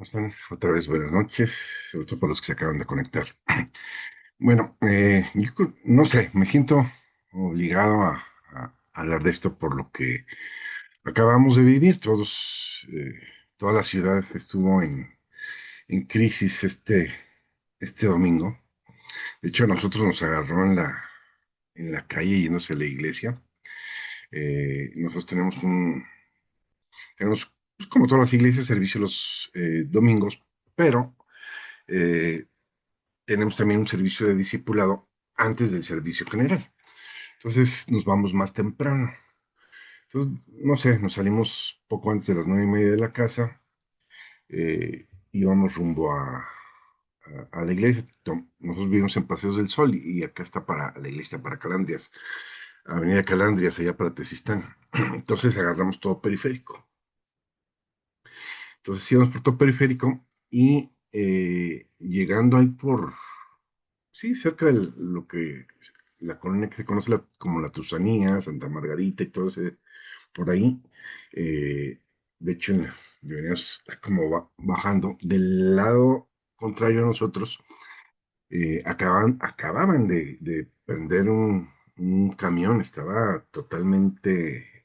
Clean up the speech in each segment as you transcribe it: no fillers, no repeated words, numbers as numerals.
¿Cómo están? Otra vez buenas noches, sobre todo para los que se acaban de conectar. Bueno, no sé, me siento obligado a hablar de esto por lo que acabamos de vivir. Toda la ciudad estuvo en crisis este domingo. De hecho, a nosotros nos agarró en la calle yéndose a la iglesia. Nosotros tenemos, pues, como todas las iglesias, servicio los domingos, pero eh, tenemos también un servicio de discipulado antes del servicio general. Entonces nos vamos más temprano. Entonces, no sé, nos salimos poco antes de las 9:30 de la casa, íbamos rumbo a la iglesia. Nosotros vivimos en Paseos del Sol y acá está para la iglesia, para Calandrias, Avenida Calandrias, allá para Tezistán. Entonces agarramos todo periférico. Entonces íbamos por todo periférico y llegando ahí sí, cerca de la colonia que se conoce como la Tusanía, Santa Margarita y todo ese, por ahí. eh, de hecho, veníamos como bajando. Del lado contrario a nosotros, acababan de prender un camión, estaba totalmente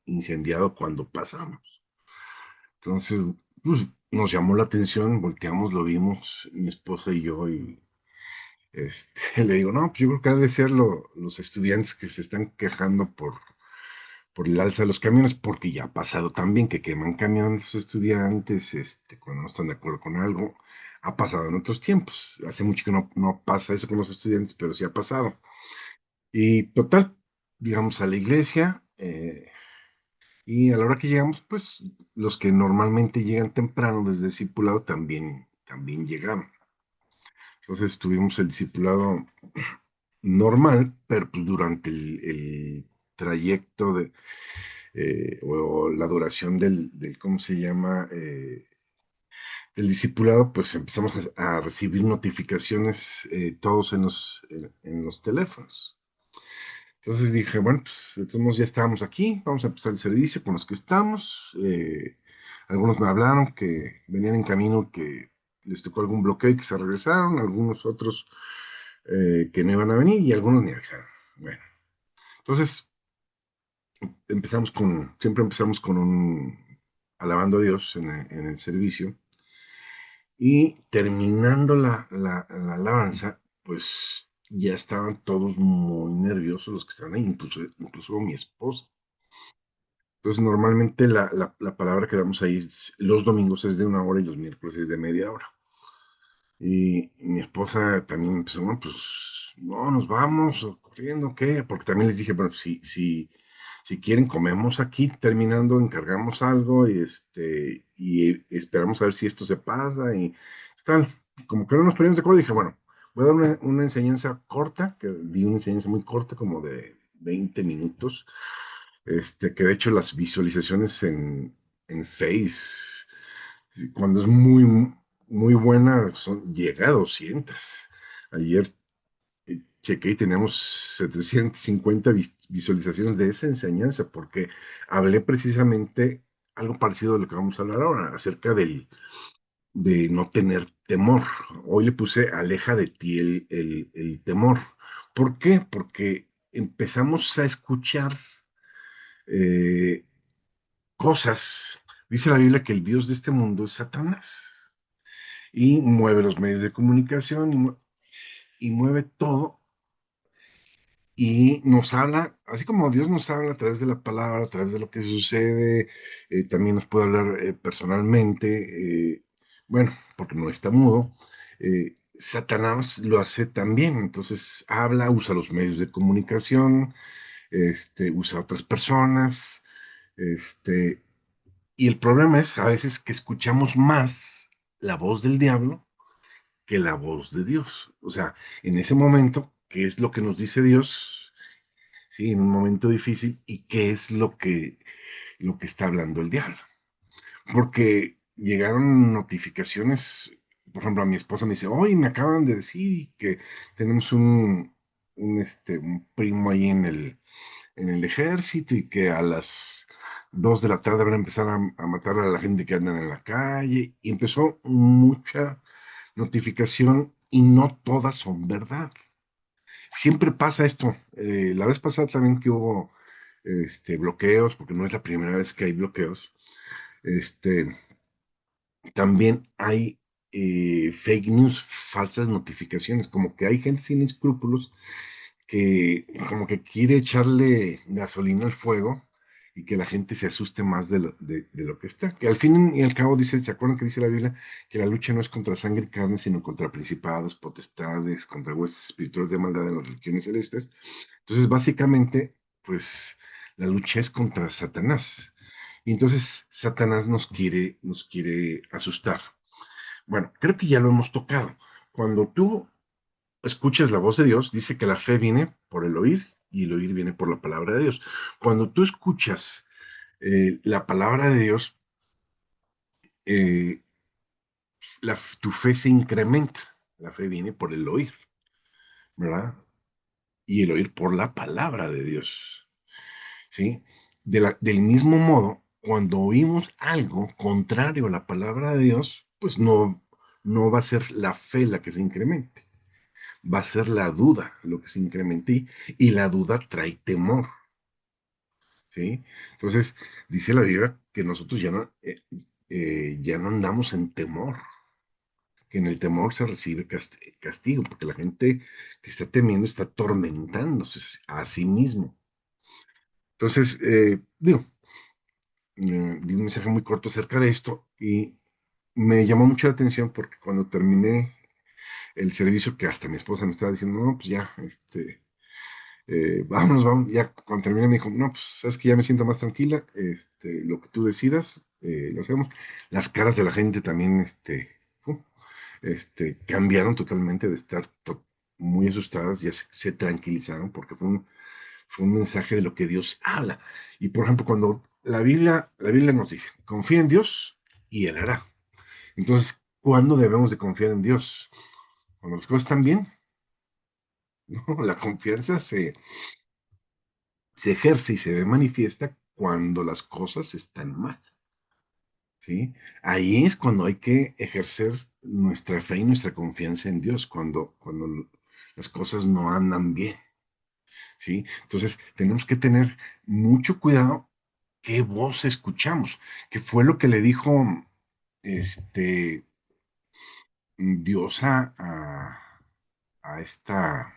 incendiado cuando pasamos. Entonces, pues, nos llamó la atención, volteamos, lo vimos, mi esposa y yo, y le digo, no, pues yo creo que ha de ser los estudiantes que se están quejando por el alza de los camiones, porque ya ha pasado también que queman camiones los estudiantes, cuando no están de acuerdo con algo. Ha pasado en otros tiempos. Hace mucho que no pasa eso con los estudiantes, pero sí ha pasado. Y total, llegamos a la iglesia, y a la hora que llegamos, pues los que normalmente llegan temprano desde discipulado también llegaron. Entonces tuvimos el discipulado normal, pero pues durante el trayecto o la duración ¿cómo se llama? Del discipulado, pues empezamos a recibir notificaciones, todos en los teléfonos. Entonces dije, bueno, pues de todos modos ya estábamos aquí, vamos a empezar el servicio con los que estamos. Algunos me hablaron que venían en camino, que les tocó algún bloqueo y que se regresaron, algunos otros que no iban a venir y algunos ni avisaron. Bueno, entonces siempre empezamos con alabando a Dios en el servicio, y terminando la alabanza, pues ya estaban todos muy nerviosos los que estaban ahí, incluso mi esposa. Entonces normalmente la palabra que damos ahí los domingos es de 1 hora y los miércoles es de media hora. Y mi esposa también empezó, bueno, pues no, nos vamos o corriendo, ¿qué? Porque también les dije, bueno, si quieren, comemos aquí, terminando, encargamos algo y esperamos a ver si esto se pasa. Y tal, como que no nos poníamos de acuerdo, dije, bueno, voy a dar una enseñanza corta, que di una enseñanza muy corta, como de 20 minutos, que de hecho las visualizaciones en Face, cuando es muy, muy buena, llega a 200. Ayer chequé y tenemos 750 visualizaciones de esa enseñanza, porque hablé precisamente algo parecido a lo que vamos a hablar ahora, acerca de no tener temor. Hoy le puse aleja de ti el temor. ¿Por qué? Porque empezamos a escuchar eh, cosas. Dice la Biblia que el Dios de este mundo es Satanás y mueve los medios de comunicación y mueve todo, y nos habla, así como Dios nos habla a través de la palabra, a través de lo que sucede. También nos puede hablar personalmente, bueno, porque no está mudo. Satanás lo hace también, entonces habla, usa los medios de comunicación, usa a otras personas, este, y el problema es a veces que escuchamos más la voz del diablo que la voz de Dios. O sea, en ese momento, ¿qué es lo que nos dice Dios? Sí, en un momento difícil, y qué es lo que está hablando el diablo. Porque llegaron notificaciones, por ejemplo, a mi esposa me dice, hoy me acaban de decir que tenemos un primo ahí en el ejército, y que a las 2 de la tarde van a empezar a matar a la gente que anda en la calle, y empezó mucha notificación y no todas son verdad. Siempre pasa esto. La vez pasada también que hubo bloqueos, porque no es la primera vez que hay bloqueos, este, también hay fake news, falsas notificaciones, como que hay gente sin escrúpulos que como que quiere echarle gasolina al fuego y que la gente se asuste más de lo que está. Que al fin y al cabo dice, ¿se acuerdan que dice la Biblia? Que la lucha no es contra sangre y carne, sino contra principados, potestades, contra huestes espirituales de maldad en las regiones celestes. Entonces, básicamente, pues la lucha es contra Satanás. Y entonces Satanás nos quiere asustar. Bueno, creo que ya lo hemos tocado. Cuando tú escuchas la voz de Dios, dice que la fe viene por el oír y el oír viene por la palabra de Dios. Cuando tú escuchas la palabra de Dios, eh, tu fe se incrementa. La fe viene por el oír, ¿verdad? Y el oír por la palabra de Dios, ¿sí? Del mismo modo, cuando oímos algo contrario a la palabra de Dios, pues no va a ser la fe la que se incremente, va a ser la duda lo que se incremente, y la duda trae temor. ¿Sí? Entonces, dice la Biblia que nosotros ya no andamos en temor, que en el temor se recibe castigo, porque la gente que está temiendo está atormentándose a sí mismo. Entonces, di un mensaje muy corto acerca de esto y me llamó mucho la atención porque cuando terminé el servicio, que hasta mi esposa me estaba diciendo, no, pues ya, vámonos, vamos. Ya cuando terminé me dijo, no, pues sabes que ya me siento más tranquila, lo que tú decidas, lo hacemos. Las caras de la gente también, cambiaron totalmente de estar muy asustadas, ya se tranquilizaron porque fue un mensaje de lo que Dios habla. Y por ejemplo, cuando la Biblia nos dice, confía en Dios y Él hará. Entonces, ¿cuándo debemos de confiar en Dios? Cuando las cosas están bien, ¿no? La confianza se ejerce y se ve manifiesta cuando las cosas están mal, ¿sí? Ahí es cuando hay que ejercer nuestra fe y nuestra confianza en Dios, cuando las cosas no andan bien, ¿sí? Entonces, tenemos que tener mucho cuidado qué voz escuchamos, que fue lo que le dijo este Dios a esta,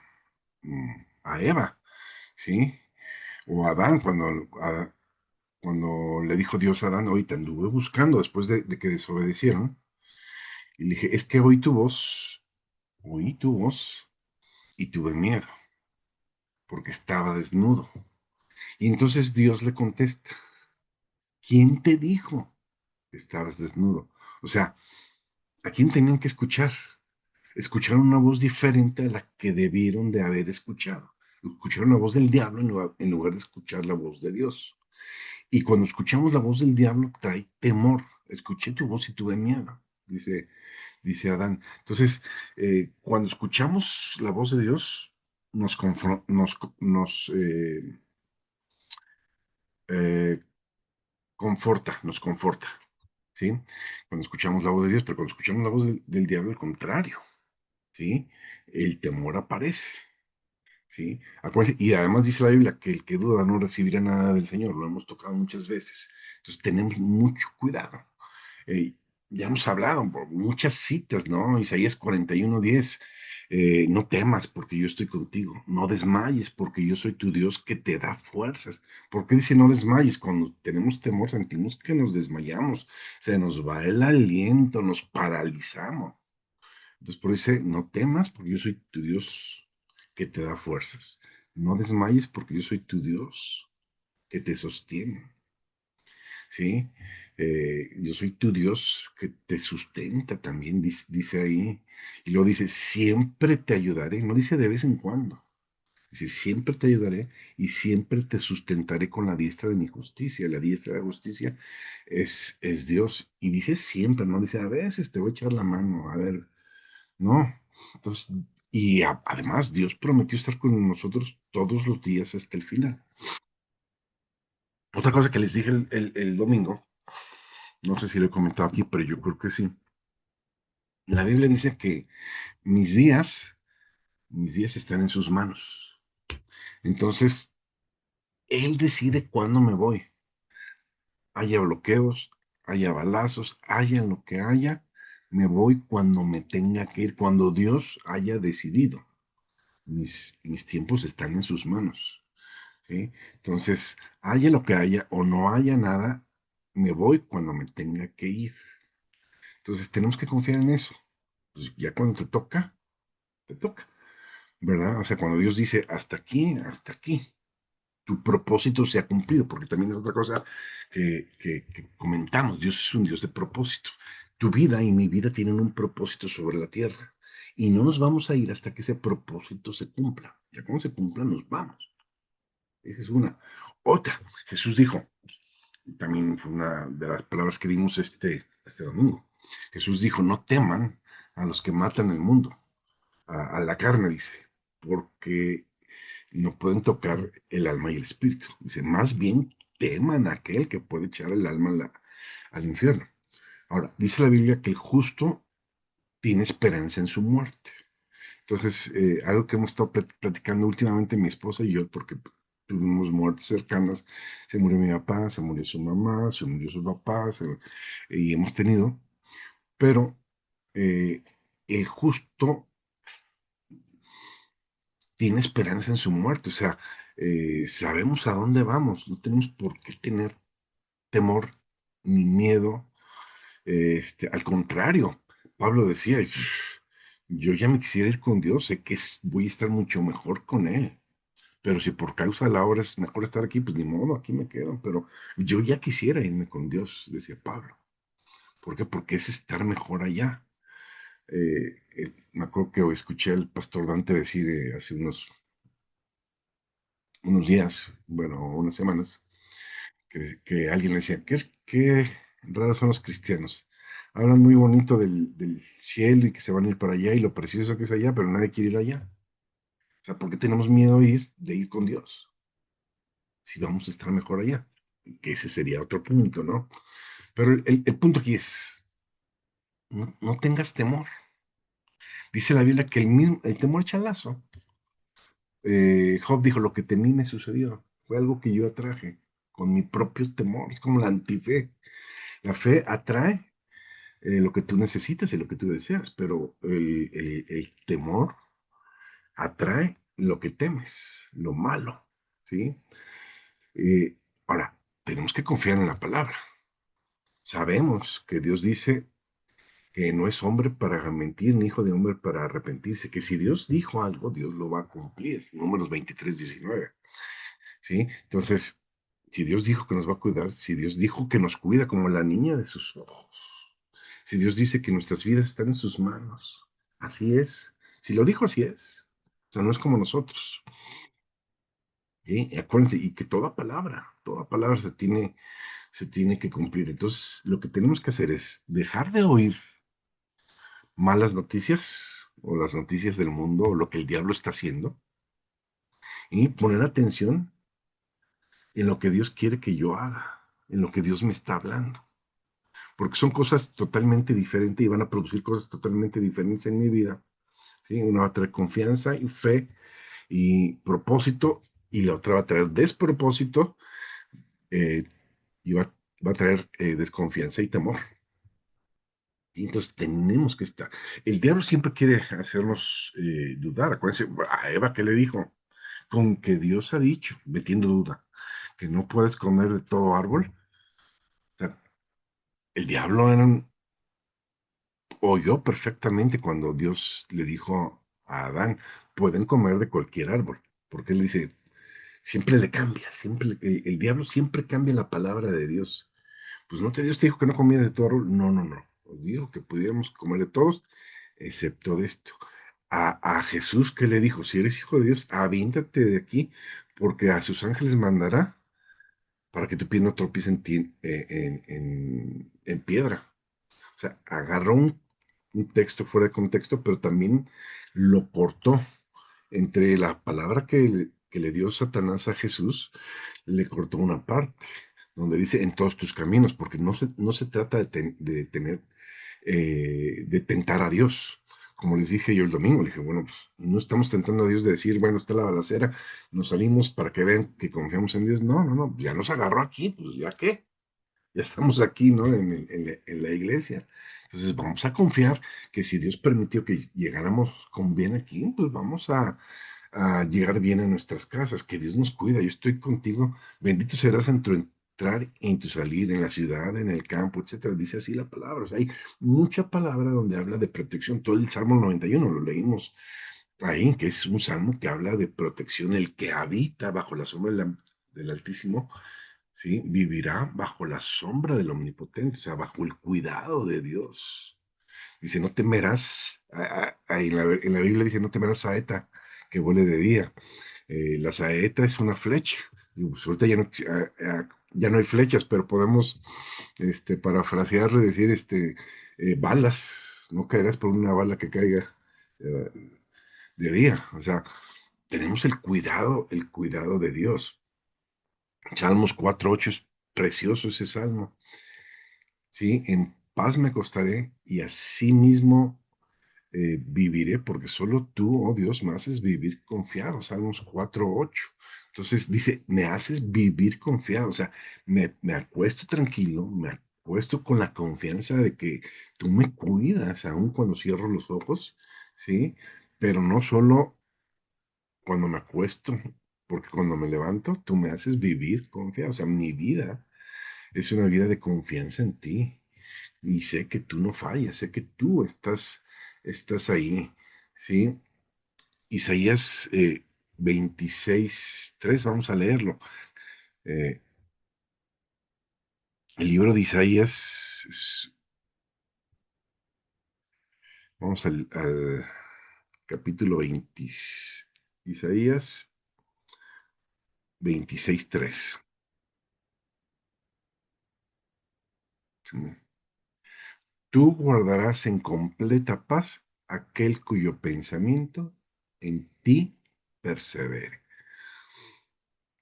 a Eva, ¿sí? O a Adán, cuando le dijo Dios a Adán, hoy te anduve buscando después de que desobedecieron, y le dije, es que oí tu voz y tuve miedo, porque estaba desnudo. Y entonces Dios le contesta, ¿quién te dijo que estabas desnudo? O sea, ¿a quién tenían que escuchar? Escucharon una voz diferente a la que debieron de haber escuchado. Escucharon la voz del diablo en lugar de escuchar la voz de Dios. Y cuando escuchamos la voz del diablo, trae temor. Escuché tu voz y tuve miedo, dice Adán. Entonces, cuando escuchamos la voz de Dios, nos conforta, ¿sí? Cuando escuchamos la voz de Dios, pero cuando escuchamos la voz del diablo, al contrario, ¿sí? El temor aparece, ¿sí? Acuérdense, y además dice la Biblia que el que duda no recibirá nada del Señor, lo hemos tocado muchas veces. Entonces, tenemos mucho cuidado. Eh, ya hemos hablado por muchas citas, ¿no? Isaías 41:10, no temas porque yo estoy contigo, no desmayes porque yo soy tu Dios que te da fuerzas. ¿Por qué dice no desmayes? Cuando tenemos temor sentimos que nos desmayamos, se nos va el aliento, nos paralizamos. Entonces por eso dice, no temas porque yo soy tu Dios que te da fuerzas. No desmayes porque yo soy tu Dios que te sostiene. ¿Sí? Yo soy tu Dios que te sustenta también, dice ahí. Y luego dice, siempre te ayudaré, no dice de vez en cuando. Dice, siempre te ayudaré y siempre te sustentaré con la diestra de mi justicia. La diestra de la justicia es Dios. Y dice siempre, no dice a veces te voy a echar la mano, a ver, no. Entonces, y además Dios prometió estar con nosotros todos los días hasta el final. Otra cosa que les dije el domingo, no sé si lo he comentado aquí, pero yo creo que sí. La Biblia dice que mis días, mis días están en sus manos. Entonces, Él decide cuándo me voy. Haya bloqueos, haya balazos, haya lo que haya, me voy cuando me tenga que ir, cuando Dios haya decidido. Mis tiempos están en sus manos. ¿Sí? Entonces, haya lo que haya o no haya nada, me voy cuando me tenga que ir. Entonces, tenemos que confiar en eso. Pues ya cuando te toca, ¿verdad? O sea, cuando Dios dice, hasta aquí, tu propósito se ha cumplido, porque también es otra cosa que comentamos, Dios es un Dios de propósito. Tu vida y mi vida tienen un propósito sobre la tierra. Y no nos vamos a ir hasta que ese propósito se cumpla. Ya cuando se cumpla, nos vamos. Esa es una. Otra, Jesús dijo, también fue una de las palabras que dimos este domingo. Jesús dijo, no teman a los que matan el mundo, a la carne, dice, porque no pueden tocar el alma y el espíritu. Dice, más bien teman a aquel que puede echar el alma al infierno. Ahora, dice la Biblia que el justo tiene esperanza en su muerte. Entonces, algo que hemos estado platicando últimamente mi esposa y yo, porque tuvimos muertes cercanas, se murió mi papá, se murió su mamá, se murió su papá, y hemos tenido, pero eh, el justo tiene esperanza en su muerte, o sea, sabemos a dónde vamos, no tenemos por qué tener temor ni miedo, al contrario, Pablo decía, yo ya me quisiera ir con Dios, sé que voy a estar mucho mejor con Él. Pero si por causa de la hora es mejor estar aquí, pues ni modo, aquí me quedo. Pero yo ya quisiera irme con Dios, decía Pablo. ¿Por qué? Porque es estar mejor allá. Me acuerdo que escuché al pastor Dante decir hace unos días, bueno, unas semanas, que alguien le decía, qué raros son los cristianos. Hablan muy bonito del cielo y que se van a ir para allá y lo precioso que es allá, pero nadie quiere ir allá. O sea, ¿por qué tenemos miedo de ir con Dios? Si vamos a estar mejor allá. Que ese sería otro punto, ¿no? Pero el punto aquí es, no tengas temor. Dice la Biblia que el temor echa lazo. Job dijo, lo que temí me sucedió. Fue algo que yo atraje con mi propio temor. Es como la antife. La fe atrae lo que tú necesitas y lo que tú deseas, pero el temor atrae lo que temes, lo malo, ¿sí? Ahora, tenemos que confiar en la palabra. Sabemos que Dios dice que no es hombre para mentir, ni hijo de hombre para arrepentirse, que si Dios dijo algo, Dios lo va a cumplir. Números 23:19, ¿sí? Entonces, si Dios dijo que nos va a cuidar, si Dios dijo que nos cuida como la niña de sus ojos, si Dios dice que nuestras vidas están en sus manos, así es. Si lo dijo, así es. O sea, no es como nosotros. ¿Sí? Y acuérdense, y que toda palabra se tiene que cumplir. Entonces, lo que tenemos que hacer es dejar de oír malas noticias o las noticias del mundo o lo que el diablo está haciendo y poner atención en lo que Dios quiere que yo haga, en lo que Dios me está hablando, porque son cosas totalmente diferentes y van a producir cosas totalmente diferentes en mi vida, ¿sí? Una va a traer confianza y fe y propósito y la otra va a traer despropósito eh, y va a traer desconfianza y temor. Y entonces tenemos que estar. El diablo siempre quiere hacernos dudar. Acuérdense, a Eva, ¿qué le dijo? Con que Dios ha dicho, metiendo duda, que no puedes comer de todo árbol. O sea, el diablo oyó perfectamente cuando Dios le dijo a Adán, pueden comer de cualquier árbol. Porque él dice, siempre le cambia, el diablo siempre cambia la palabra de Dios. Pues no te Dios te dijo que no comieras de todo árbol. No, no, no. Os dijo que pudiéramos comer de todos, excepto de esto. A Jesús que le dijo, si eres hijo de Dios, aviéntate de aquí, porque a sus ángeles mandará para que tu pie no tropiece en piedra. O sea, agarró un texto fuera de contexto, pero también lo cortó entre la palabra que le dio Satanás a Jesús, le cortó una parte, donde dice en todos tus caminos, porque no se trata de tener, de tentar a Dios. Como les dije yo el domingo, le dije, bueno, pues no estamos tentando a Dios de decir, bueno, está la balacera, nos salimos para que vean que confiamos en Dios. No, no, no, ya nos agarró aquí, pues ya qué, ya estamos aquí, ¿no? En la iglesia. Entonces vamos a confiar que si Dios permitió que llegáramos con bien aquí, pues vamos a llegar bien a nuestras casas, que Dios nos cuida, yo estoy contigo, bendito serás en tu entrar y en tu salir, en la ciudad, en el campo, etcétera, dice así la palabra, o sea, hay mucha palabra donde habla de protección, todo el Salmo 91 lo leímos ahí, que es un salmo que habla de protección, el que habita bajo la sombra del Altísimo, ¿sí? Vivirá bajo la sombra del Omnipotente, o sea, bajo el cuidado de Dios. Dice, no temerás, en la Biblia dice, no temerás saeta que vuele de día. La saeta es una flecha. Y pues ahorita ya no hay flechas, pero podemos parafrasearlo y decir balas. No caerás por una bala que caiga de día. O sea, tenemos el cuidado de Dios. Salmos 4:8 es precioso ese salmo. Sí, en paz me acostaré y así mismo viviré, porque solo tú, oh Dios, me haces vivir confiado. Salmos 4:8. Entonces dice, me haces vivir confiado, o sea, me acuesto tranquilo, me acuesto con la confianza de que tú me cuidas, aun cuando cierro los ojos, ¿sí? Pero no solo cuando me acuesto, porque cuando me levanto, tú me haces vivir confiado, o sea, mi vida es una vida de confianza en ti y sé que tú no fallas, sé que tú estás ahí, ¿sí? Isaías 26:3, vamos a leerlo. Eh, el libro de Isaías, vamos al capítulo 20, Isaías 26:3. Tú guardarás en completa paz aquel cuyo pensamiento en ti persevere.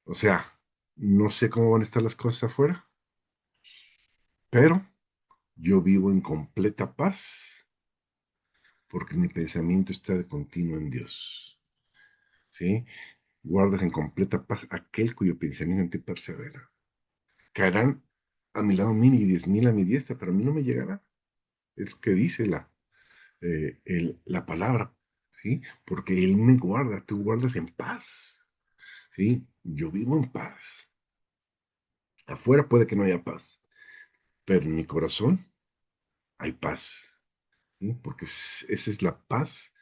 O sea, no sé cómo van a estar las cosas afuera, pero yo vivo en completa paz porque mi pensamiento está de continuo en Dios. ¿Sí? Guardas en completa paz aquel cuyo pensamiento en ti persevera. Caerán a mi lado 1,000 y 10,000 a mi diestra, pero a mí no me llegará. Es lo que dice la palabra. ¿Sí? Porque Él me guarda, tú guardas en paz. ¿Sí? Yo vivo en paz. Afuera puede que no haya paz, pero en mi corazón hay paz. ¿Sí? Porque esa es la paz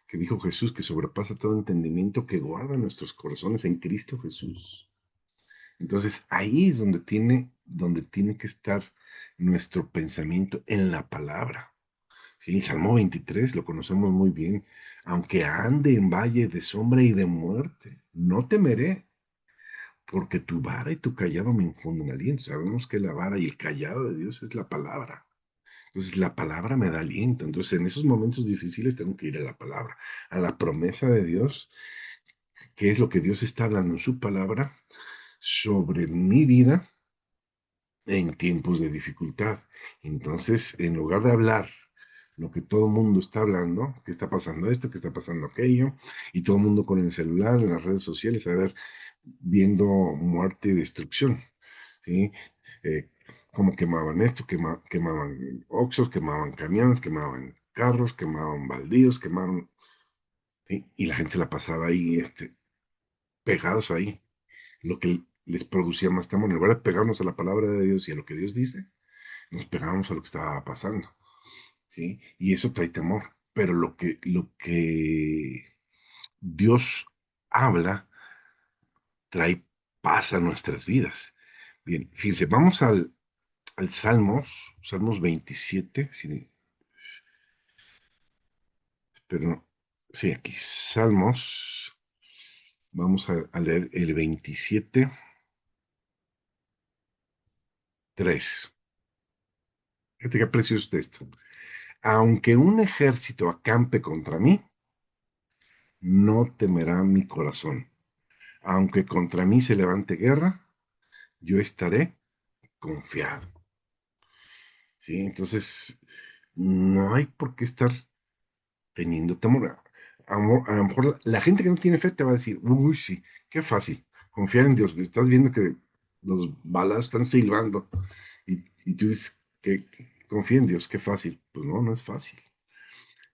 que dijo Jesús, que sobrepasa todo entendimiento, que guarda nuestros corazones en Cristo Jesús. Entonces ahí es donde tiene que estar nuestro pensamiento en la palabra. Sí, el Salmo 23 lo conocemos muy bien. Aunque ande en valle de sombra y de muerte, no temeré, porque tu vara y tu callado me infunden aliento. Sabemos que la vara y el callado de Dios es la palabra. Entonces la palabra me da aliento. Entonces en esos momentos difíciles tengo que ir a la palabra, a la promesa de Dios, que es lo que Dios está hablando en su palabra sobre mi vida en tiempos de dificultad. Entonces, en lugar de hablar lo que todo el mundo está hablando, que está pasando esto, que está pasando aquello, y todo el mundo con el celular, en las redes sociales, a ver, viendo muerte y destrucción, ¿sí? Eh, como quemaban esto, quemaban oxos, quemaban camiones, quemaban carros, quemaban baldíos, quemaban, ¿sí? Y la gente se la pasaba ahí, pegados ahí, lo que les producía más temor. En lugar de pegarnos a la palabra de Dios y a lo que Dios dice, nos pegábamos a lo que estaba pasando, ¿sí? Y eso trae temor. Pero lo que Dios habla trae paz a nuestras vidas. Bien, fíjense, vamos al Salmos 27, sí, pero sí, aquí, Salmos, vamos a leer el 27:3. Fíjate qué precioso es esto. Aunque un ejército acampe contra mí, no temerá mi corazón. Aunque contra mí se levante guerra, yo estaré confiado. ¿Sí? Entonces, no hay por qué estar teniendo temor. A lo mejor la gente que no tiene fe te va a decir, uy, sí, qué fácil, confiar en Dios. Estás viendo que los balas están silbando y tú dices que confía en Dios, qué fácil. Pues no, no es fácil.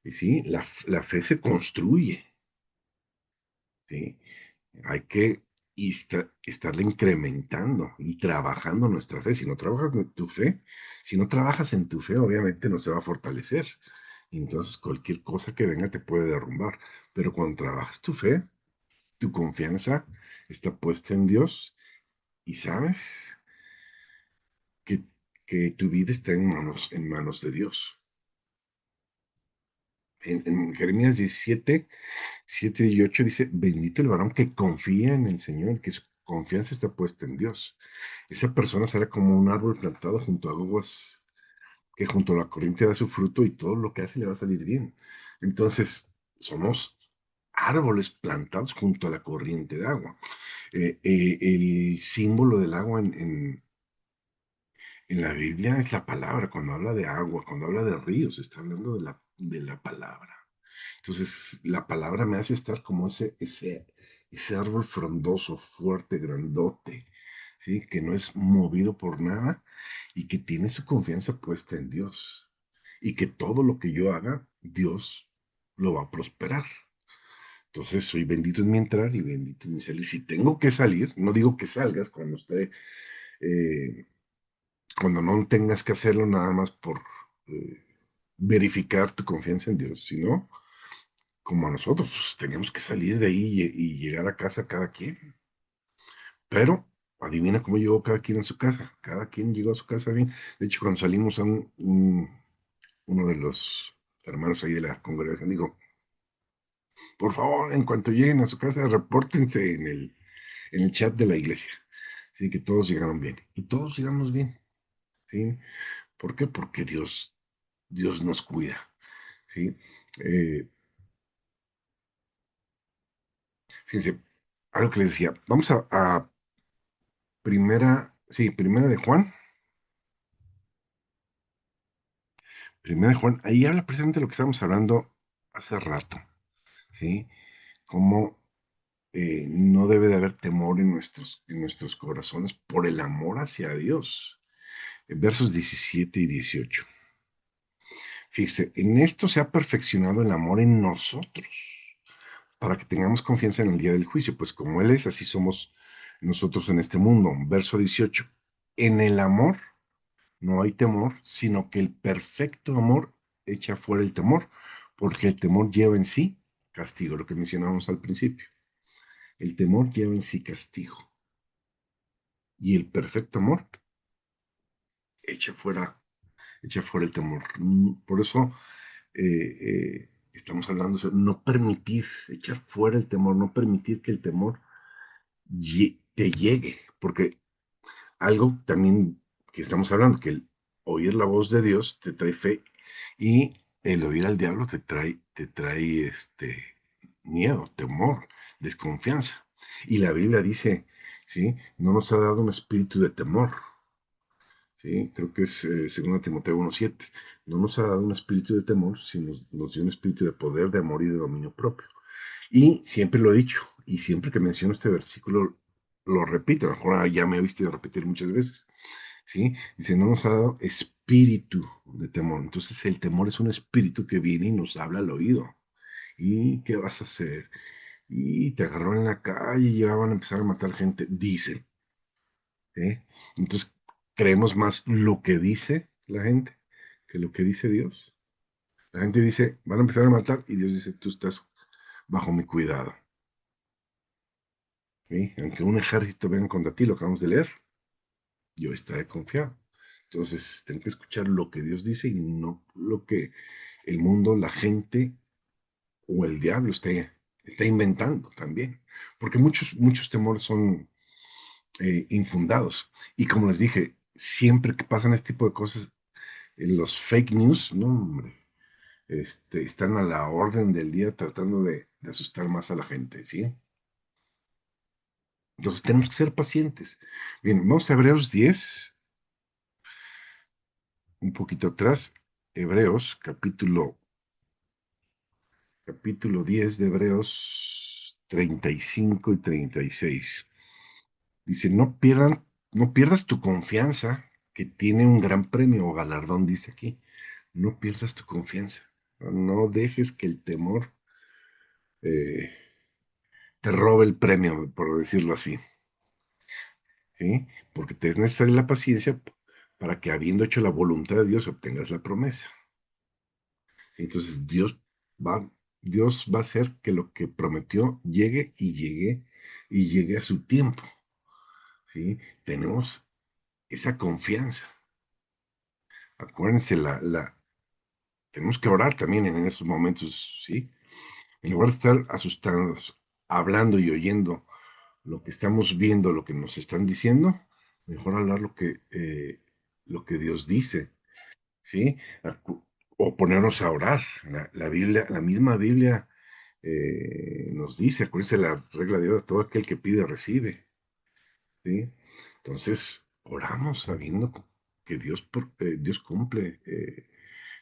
Y sí, la fe se construye, ¿sí? Hay que estarle incrementando y trabajando nuestra fe. Si no trabajas en tu fe, si no trabajas en tu fe, obviamente no se va a fortalecer. Y entonces cualquier cosa que venga te puede derrumbar. Pero cuando trabajas tu fe, tu confianza está puesta en Dios y sabes que, que tu vida está en manos de Dios. En Jeremías 17, 7 y 8 dice, bendito el varón que confía en el Señor, que su confianza está puesta en Dios. Esa persona será como un árbol plantado junto a aguas, que junto a la corriente da su fruto y todo lo que hace le va a salir bien. Entonces, somos árboles plantados junto a la corriente de agua. El símbolo del agua en la Biblia es la palabra. Cuando habla de agua, cuando habla de ríos, está hablando de la palabra. Entonces, la palabra me hace estar como ese árbol frondoso, fuerte, grandote, ¿sí? Que no es movido por nada y que tiene su confianza puesta en Dios. Y que todo lo que yo haga, Dios lo va a prosperar. Entonces, soy bendito en mi entrar y bendito en mi salir. Si tengo que salir, no digo que salgas eh, cuando no tengas que hacerlo nada más por eh, verificar tu confianza en Dios, sino como a nosotros, pues, teníamos que salir de ahí y llegar a casa cada quien. Pero adivina cómo llegó cada quien a su casa. Cada quien llegó a su casa bien. De hecho, cuando salimos uno de los hermanos ahí de la congregación dijo, por favor, en cuanto lleguen a su casa, repórtense en el chat de la iglesia. Así que todos llegaron bien. Y todos llegamos bien. ¿Sí? ¿Por qué? Porque Dios nos cuida. ¿Sí? Eh, Fíjense, algo que les decía. Vamos a primera de Juan. Primera de Juan, ahí habla precisamente de lo que estábamos hablando hace rato, ¿sí? Cómo no debe de haber temor en nuestros corazones por el amor hacia Dios. En versos 17 y 18. Fíjese, en esto se ha perfeccionado el amor en nosotros, para que tengamos confianza en el día del juicio, pues como Él es, así somos nosotros en este mundo. Verso 18. En el amor no hay temor, sino que el perfecto amor echa fuera el temor, porque el temor lleva en sí castigo, lo que mencionábamos al principio. El temor lleva en sí castigo. Y el perfecto amor echa fuera, echa fuera el temor. Por eso estamos hablando de no permitir, echar fuera el temor, no permitir que el temor te llegue, porque algo también que estamos hablando, que el oír la voz de Dios te trae fe y el oír al diablo te trae miedo, temor, desconfianza. Y la Biblia dice, ¿sí? No nos ha dado un espíritu de temor, ¿sí? Creo que es 2 Timoteo 1:7. No nos ha dado un espíritu de temor, sino nos dio un espíritu de poder, de amor y de dominio propio. Y siempre lo he dicho, y siempre que menciono este versículo, lo repito, a lo mejor ya me he visto repetir muchas veces, ¿sí? Dice, no nos ha dado espíritu de temor. Entonces el temor es un espíritu que viene y nos habla al oído. ¿Y qué vas a hacer? Y te agarraron en la calle y ya van a empezar a matar gente, dicen. ¿Eh? Entonces creemos más lo que dice la gente que lo que dice Dios. La gente dice, van a empezar a matar y Dios dice, tú estás bajo mi cuidado. ¿Sí? Aunque un ejército venga contra ti, lo acabamos de leer, yo estaré confiado. Entonces, tengo que escuchar lo que Dios dice y no lo que el mundo, la gente o el diablo está inventando también. Porque muchos temores son infundados. Y como les dije, siempre que pasan este tipo de cosas, los fake news, no, hombre, están a la orden del día tratando de asustar más a la gente, ¿sí? Entonces tenemos que ser pacientes. Bien, vamos a Hebreos 10, un poquito atrás. Hebreos, capítulo 10 de Hebreos 35 y 36. Dice, no pierdas tu confianza, que tiene un gran premio o galardón, dice aquí. No pierdas tu confianza. No dejes que el temor eh, te robe el premio, por decirlo así. ¿Sí? Porque te es necesaria la paciencia para que, habiendo hecho la voluntad de Dios, obtengas la promesa. Entonces va, Dios va a hacer que lo que prometió llegue a su tiempo. ¿Sí? Tenemos esa confianza. Acuérdense, tenemos que orar también en esos momentos, ¿sí? En lugar de estar asustados, hablando y oyendo lo que estamos viendo, lo que nos están diciendo, mejor hablar lo que Dios dice, ¿sí? O ponernos a orar. La Biblia, la misma Biblia nos dice, acuérdense la regla de oro, todo aquel que pide recibe, ¿sí? Entonces, oramos sabiendo que Dios cumple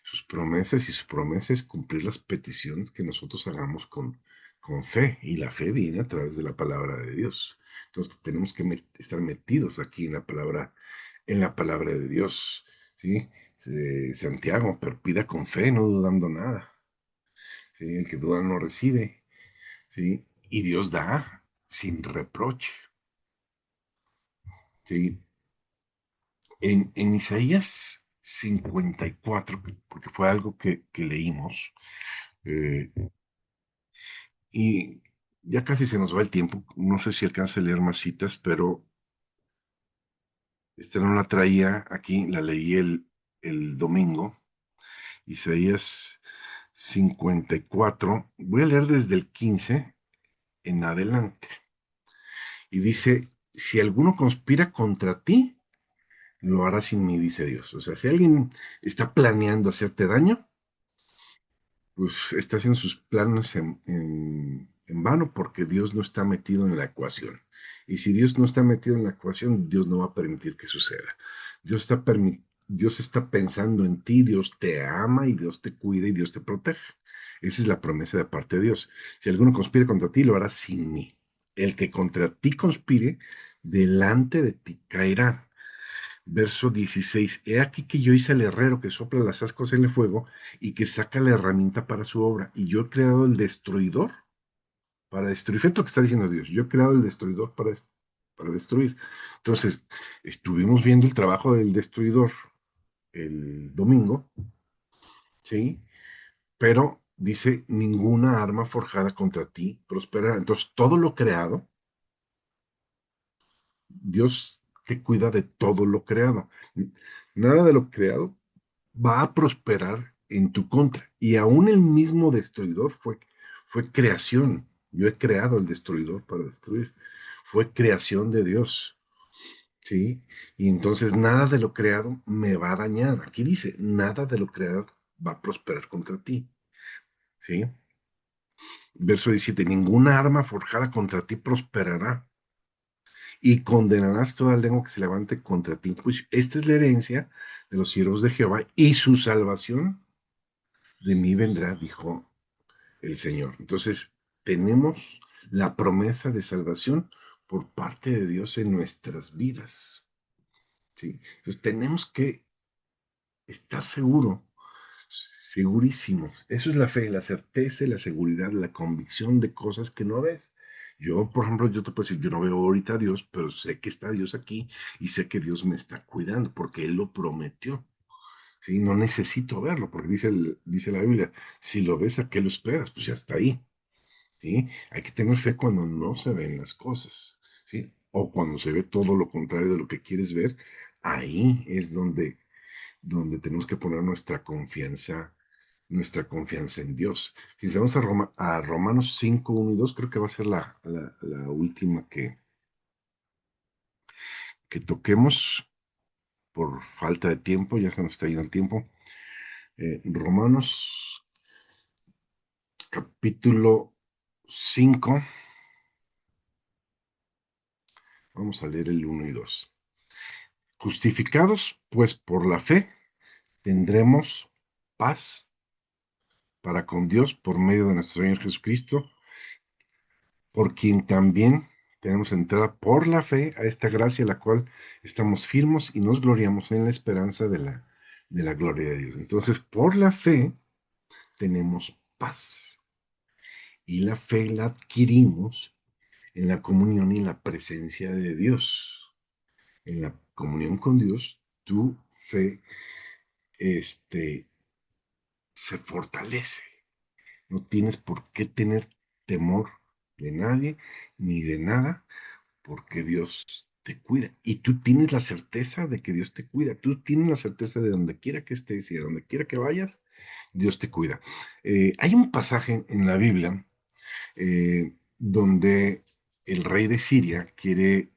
sus promesas, y su promesa es cumplir las peticiones que nosotros hagamos con fe, y la fe viene a través de la palabra de Dios. Entonces tenemos que estar metidos aquí en la palabra de Dios, ¿sí? Santiago, pero pida con fe, no dudando nada, ¿sí? El que duda no recibe, ¿sí? Y Dios da sin reproche, ¿sí? En Isaías 54, porque fue algo que leímos, eh, y ya casi se nos va el tiempo, no sé si alcanza a leer más citas, pero esta no la traía aquí, la leí el domingo, Isaías 54, voy a leer desde el 15 en adelante, y dice, si alguno conspira contra ti, lo hará sin mí, dice Dios. O sea, si alguien está planeando hacerte daño, pues está haciendo sus planes en vano, porque Dios no está metido en la ecuación. Y si Dios no está metido en la ecuación, Dios no va a permitir que suceda. Dios está pensando en ti, Dios te ama y Dios te cuida y Dios te protege. Esa es la promesa de parte de Dios. Si alguno conspira contra ti, lo hará sin mí. El que contra ti conspire, delante de ti caerá. Verso 16. He aquí que yo hice al herrero que sopla las ascuas en el fuego y que saca la herramienta para su obra. Y yo he creado el destruidor para destruir. Fíjate lo que está diciendo Dios. Yo he creado el destruidor para destruir. Entonces, estuvimos viendo el trabajo del destruidor el domingo, ¿sí? Pero dice, ninguna arma forjada contra ti prosperará. Entonces, todo lo creado, Dios te cuida de todo lo creado. Nada de lo creado va a prosperar en tu contra. Y aún el mismo destruidor fue creación. Yo he creado el destruidor para destruir. Fue creación de Dios. ¿Sí? Y entonces nada de lo creado me va a dañar. Aquí dice, nada de lo creado va a prosperar contra ti. ¿Sí? Verso 17, ninguna arma forjada contra ti prosperará, y condenarás toda lengua que se levante contra ti en juicio. Esta es la herencia de los siervos de Jehová, y su salvación de mí vendrá, dijo el Señor. Entonces, tenemos la promesa de salvación por parte de Dios en nuestras vidas, ¿sí? Entonces, tenemos que estar segurísimos. Eso es la fe, la certeza, la seguridad, la convicción de cosas que no ves. Yo, por ejemplo, yo te puedo decir, yo no veo ahorita a Dios, pero sé que está Dios aquí y sé que Dios me está cuidando porque Él lo prometió. ¿Sí? No necesito verlo, porque dice la Biblia, si lo ves, ¿a qué lo esperas? Pues ya está ahí. ¿Sí? Hay que tener fe cuando no se ven las cosas, ¿sí? O cuando se ve todo lo contrario de lo que quieres ver, ahí es donde tenemos que poner nuestra confianza en Dios. Si vamos a Romanos 5, 1 y 2, creo que va a ser la última que toquemos por falta de tiempo, ya se nos está yendo el tiempo. Romanos capítulo 5, Vamos a leer el 1 y 2. Justificados, pues, por la fe, tendremos paz para con Dios por medio de nuestro Señor Jesucristo, por quien también tenemos entrada por la fe a esta gracia, la cual estamos firmes y nos gloriamos en la esperanza de la gloria de Dios. Entonces, por la fe tenemos paz. Y la fe la adquirimos en la comunión y en la presencia de Dios. En la comunión con Dios, tu fe se fortalece. No tienes por qué tener temor de nadie ni de nada, porque Dios te cuida. Y tú tienes la certeza de que Dios te cuida. Tú tienes la certeza de donde quiera que estés y de donde quiera que vayas, Dios te cuida. Hay un pasaje en la Biblia donde el rey de Siria quiere,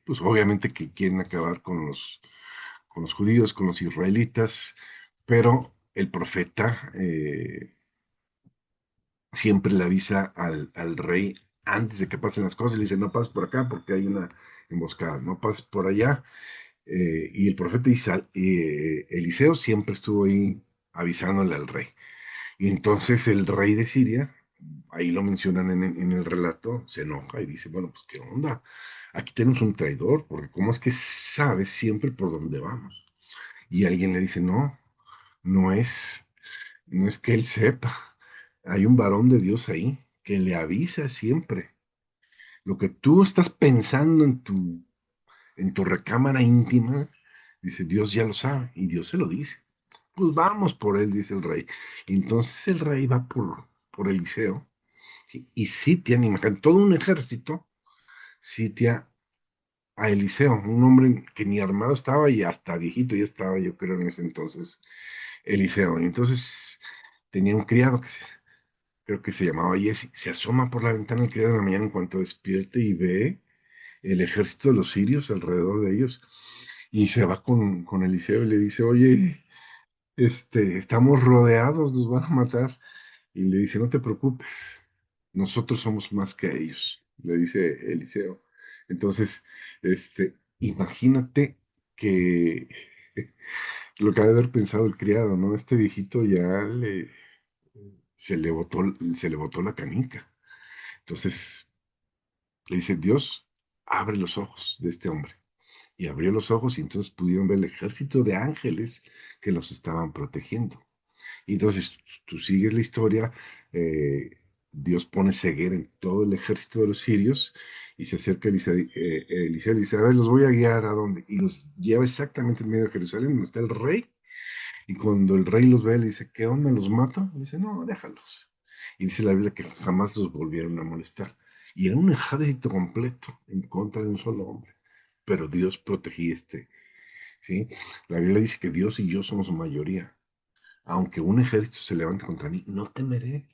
pues obviamente que quieren acabar con los judíos, con los israelitas, pero el profeta siempre le avisa al rey antes de que pasen las cosas, le dice, no pases por acá porque hay una emboscada, no pases por allá. Y el profeta Eliseo siempre estuvo ahí avisándole al rey. Y entonces el rey de Siria, ahí lo mencionan en el relato, se enoja y dice, bueno, pues qué onda, aquí tenemos un traidor, porque cómo es que sabe siempre por dónde vamos. Y alguien le dice, no, no es, no es que él sepa, hay un varón de Dios ahí que le avisa siempre. Lo que tú estás pensando en tu recámara íntima, dice, Dios ya lo sabe y Dios se lo dice. Pues vamos por él, dice el rey. Y entonces el rey va por Eliseo, ¿sí? Y sitia, imagínate, todo un ejército sitia a Eliseo, un hombre que ni armado estaba y hasta viejito ya estaba, yo creo, en ese entonces, Eliseo. Y entonces tenía un criado creo que se llamaba Jesse, se asoma por la ventana el criado en la mañana en cuanto despierte y ve el ejército de los sirios alrededor de ellos. Y se va con Eliseo y le dice, oye, estamos rodeados, nos van a matar. Y le dice, no te preocupes, nosotros somos más que ellos, le dice Eliseo. Entonces, imagínate que lo que ha de haber pensado el criado, ¿no? Este viejito se le botó, se le botó la canica. Entonces, le dice, Dios, abre los ojos de este hombre. Y abrió los ojos y entonces pudieron ver el ejército de ángeles que los estaban protegiendo. Y entonces tú sigues la historia, eh, Dios pone ceguera en todo el ejército de los sirios y se acerca Eliseo y dice, a ver, los voy a guiar a dónde. Y los lleva exactamente en medio de Jerusalén, donde está el rey. Y cuando el rey los ve, le dice, ¿qué onda? ¿Los mato? Y dice, no, déjalos. Y dice la Biblia que jamás los volvieron a molestar. Y era un ejército completo en contra de un solo hombre. Pero Dios protegía ¿sí? La Biblia dice que Dios y yo somos mayoría. Aunque un ejército se levante contra mí, no temeré,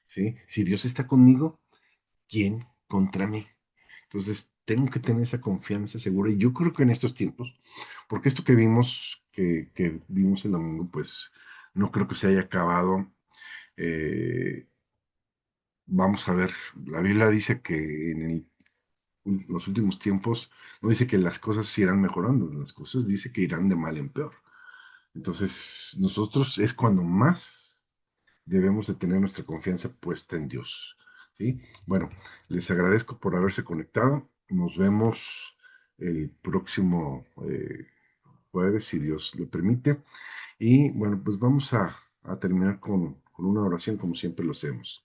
¿sí? Si Dios está conmigo, ¿quién contra mí? Entonces, tengo que tener esa confianza segura. Y yo creo que en estos tiempos, porque esto que vimos el domingo, pues no creo que se haya acabado. Eh, Vamos a ver, la Biblia dice que los últimos tiempos, no dice que las cosas se irán mejorando, las cosas dice que irán de mal en peor. Entonces, nosotros es cuando más debemos de tener nuestra confianza puesta en Dios. ¿Sí? Bueno, les agradezco por haberse conectado. Nos vemos el próximo jueves, si Dios lo permite. Y bueno, pues vamos a terminar con una oración como siempre lo hacemos.